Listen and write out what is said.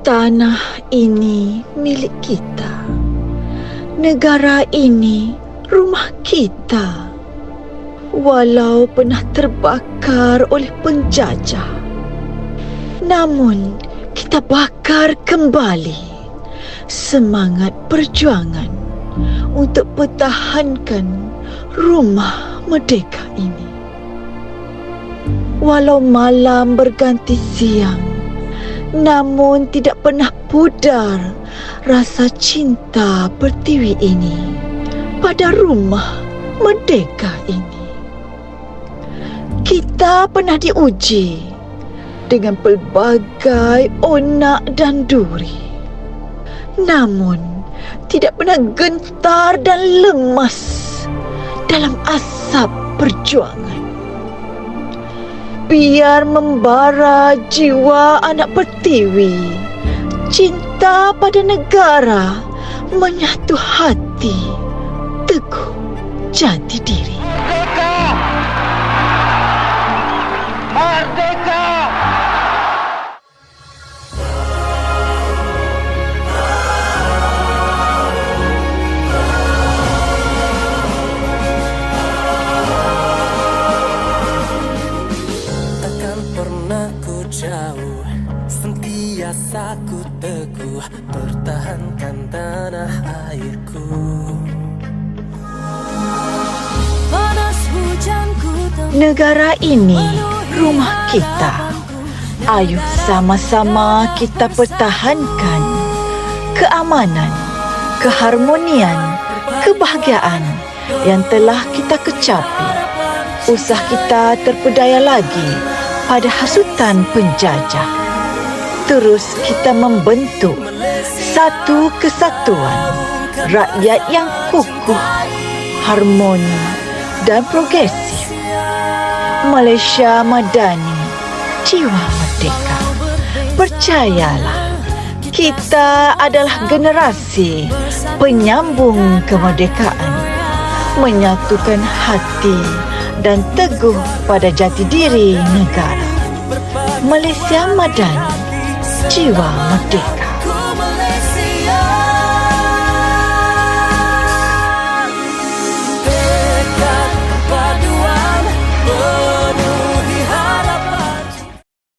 Tanah ini milik kita. Negara ini rumah kita. Walau pernah terbakar oleh penjajah, namun kita bakar kembali semangat perjuangan untuk pertahankan rumah merdeka ini. Walau malam berganti siang, namun tidak pernah pudar rasa cinta Pertiwi ini pada rumah merdeka ini. Kita pernah diuji dengan pelbagai onak dan duri, namun tidak pernah gentar dan lemas dalam asap perjuangan. Biar membara jiwa anak Pertiwi, cinta pada negara menyatu hati, teguh jati diri. Merdeka! Takkan pernah ku jauh, sentiasa ku teguh, pertahankan tanah airku. Negara ini rumah kita. Ayo sama-sama kita pertahankan keamanan, keharmonian, kebahagiaan yang telah kita kecapi. Usah kita terpedaya lagi pada hasutan penjajah. Terus kita membentuk satu kesatuan rakyat yang kukuh, harmoni dan progresif. Malaysia Madani, jiwa merdeka. Percayalah, kita adalah generasi penyambung kemerdekaan, menyatukan hati dan teguh pada jati diri negara. Malaysia Madani, jiwa merdeka.